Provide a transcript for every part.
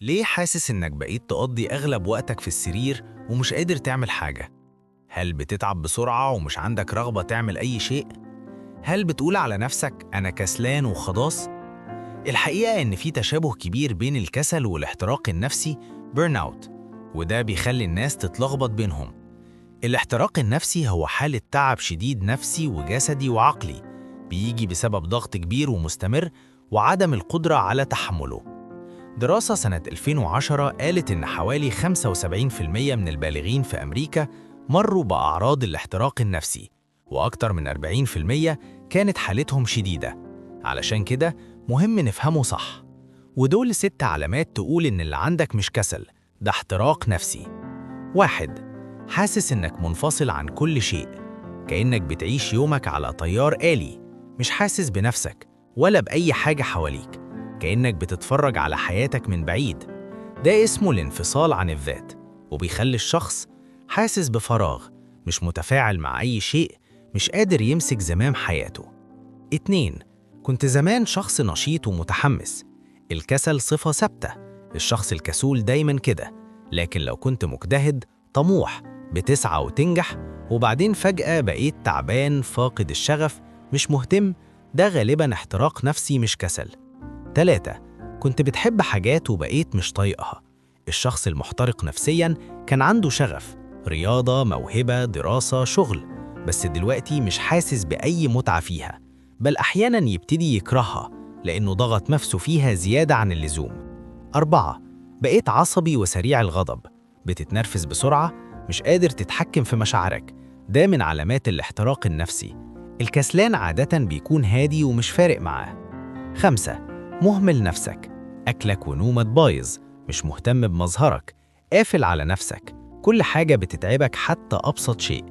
ليه حاسس إنك بقيت تقضي أغلب وقتك في السرير ومش قادر تعمل حاجة؟ هل بتتعب بسرعة ومش عندك رغبة تعمل أي شيء؟ هل بتقول على نفسك أنا كسلان وخلاص؟ الحقيقة إن في تشابه كبير بين الكسل والاحتراق النفسي بيرن أوت، وده بيخلي الناس تتلخبط بينهم. الاحتراق النفسي هو حالة تعب شديد نفسي وجسدي وعقلي، بيجي بسبب ضغط كبير ومستمر وعدم القدرة على تحمله. دراسة سنة 2010 قالت إن حوالي 75% من البالغين في أمريكا مروا بأعراض الاحتراق النفسي، وأكتر من 40% كانت حالتهم شديدة. علشان كده مهم نفهمه صح. ودول 6 علامات تقول إن اللي عندك مش كسل، ده احتراق نفسي. 1. حاسس إنك منفصل عن كل شيء، كأنك بتعيش يومك على طيار آلي، مش حاسس بنفسك ولا بأي حاجة حواليك، كأنك بتتفرج على حياتك من بعيد. ده اسمه الانفصال عن الذات، وبيخلي الشخص حاسس بفراغ، مش متفاعل مع أي شيء، مش قادر يمسك زمام حياته. 2. كنت زمان شخص نشيط ومتحمس. الكسل صفة ثابتة، الشخص الكسول دايما كده، لكن لو كنت مجتهد طموح بتسعى وتنجح وبعدين فجأة بقيت تعبان فاقد الشغف مش مهتم، ده غالبا احتراق نفسي مش كسل. 3. كنت بتحب حاجات وبقيت مش طايقها. الشخص المحترق نفسيا كان عنده شغف، رياضة، موهبة، دراسة، شغل، بس دلوقتي مش حاسس بأي متعة فيها، بل أحيانا يبتدي يكرهها لأنه ضغط نفسه فيها زيادة عن اللزوم. 4. بقيت عصبي وسريع الغضب، بتتنرفز بسرعة، مش قادر تتحكم في مشاعرك، ده من علامات الاحتراق النفسي. الكسلان عادة بيكون هادي ومش فارق معاه. 5. مهمل نفسك، أكلك ونومك بايظ، مش مهتم بمظهرك، قافل على نفسك، كل حاجة بتتعبك حتى أبسط شيء،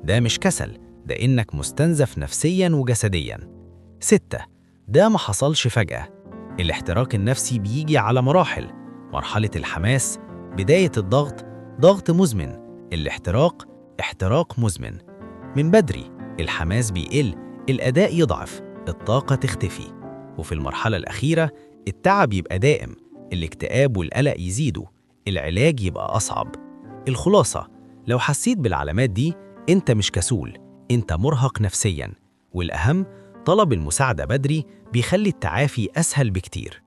ده مش كسل، ده إنك مستنزف نفسياً وجسدياً. 6. ده ما حصلش فجأة. الاحتراق النفسي بيجي على مراحل. مرحلة الحماس، بداية الضغط، ضغط مزمن. الاحتراق احتراق مزمن. من بدري الحماس بيقل، الأداء يضعف، الطاقة تختفي. وفي المرحلة الأخيرة التعب يبقى دائم، الاكتئاب والقلق يزيدوا، العلاج يبقى أصعب. الخلاصة، لو حسيت بالعلامات دي أنت مش كسول، أنت مرهق نفسياً، والأهم طلب المساعدة بدري بيخلي التعافي أسهل بكتير.